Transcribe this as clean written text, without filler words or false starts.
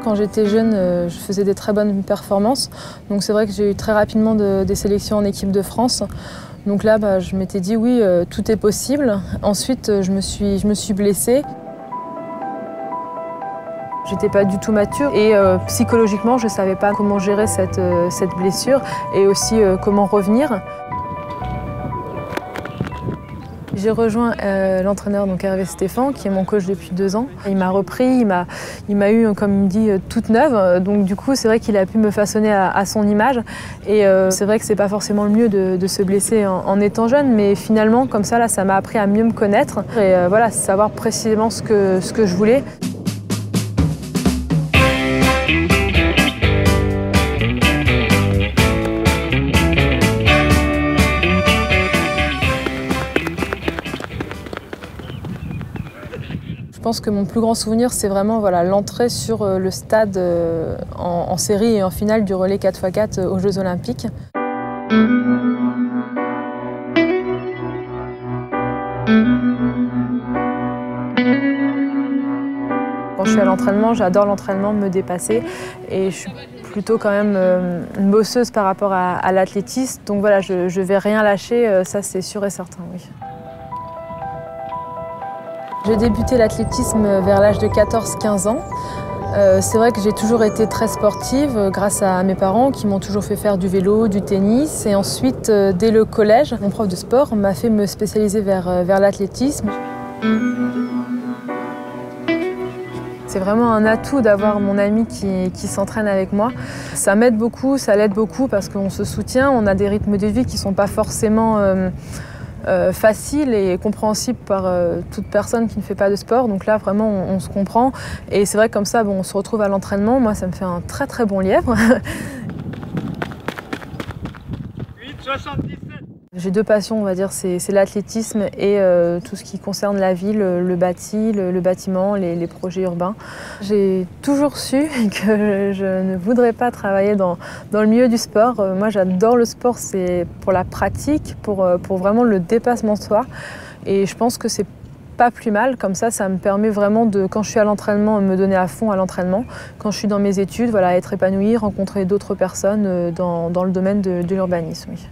Quand j'étais jeune, je faisais des très bonnes performances. Donc c'est vrai que j'ai eu très rapidement des sélections en équipe de France. Donc là, je m'étais dit oui, tout est possible. Ensuite, je me suis blessée. J'étais pas du tout mature et psychologiquement, je savais pas comment gérer cette blessure et aussi comment revenir. J'ai rejoint l'entraîneur Hervé Stéphan, qui est mon coach depuis 2 ans. Il m'a repris, il m'a eu, comme il me dit, toute neuve. Donc du coup, c'est vrai qu'il a pu me façonner à son image. Et c'est vrai que c'est pas forcément le mieux de se blesser en étant jeune, mais finalement, comme ça, là, ça m'a appris à mieux me connaître et voilà, savoir précisément ce que je voulais. Je pense que mon plus grand souvenir, c'est vraiment l'entrée sur le stade en série et en finale du relais 4x4 aux Jeux Olympiques. Quand je suis à l'entraînement, j'adore l'entraînement, me dépasser et je suis plutôt quand même une bosseuse par rapport à l'athlétisme. Donc voilà, je vais rien lâcher, ça c'est sûr et certain, oui. J'ai débuté l'athlétisme vers l'âge de 14-15 ans. C'est vrai que j'ai toujours été très sportive grâce à mes parents qui m'ont toujours fait faire du vélo, du tennis. Et ensuite, dès le collège, mon prof de sport m'a fait me spécialiser vers l'athlétisme. C'est vraiment un atout d'avoir mon ami qui s'entraîne avec moi. Ça m'aide beaucoup, ça l'aide beaucoup parce qu'on se soutient, on a des rythmes de vie qui ne sont pas forcément facile et compréhensible par toute personne qui ne fait pas de sport. Donc là, vraiment, on se comprend. Et c'est vrai que comme ça, on se retrouve à l'entraînement. Moi, ça me fait un très très bon lièvre. 8,77. J'ai 2 passions, on va dire, c'est l'athlétisme et tout ce qui concerne la ville, le bâti, le bâtiment, les projets urbains. J'ai toujours su que je ne voudrais pas travailler dans le milieu du sport. Moi, j'adore le sport, c'est pour la pratique, pour vraiment le dépassement de soi. Et je pense que c'est pas plus mal, comme ça me permet vraiment de, quand je suis à l'entraînement, me donner à fond à l'entraînement. Quand je suis dans mes études, être épanouie, rencontrer d'autres personnes dans le domaine de l'urbanisme. Oui.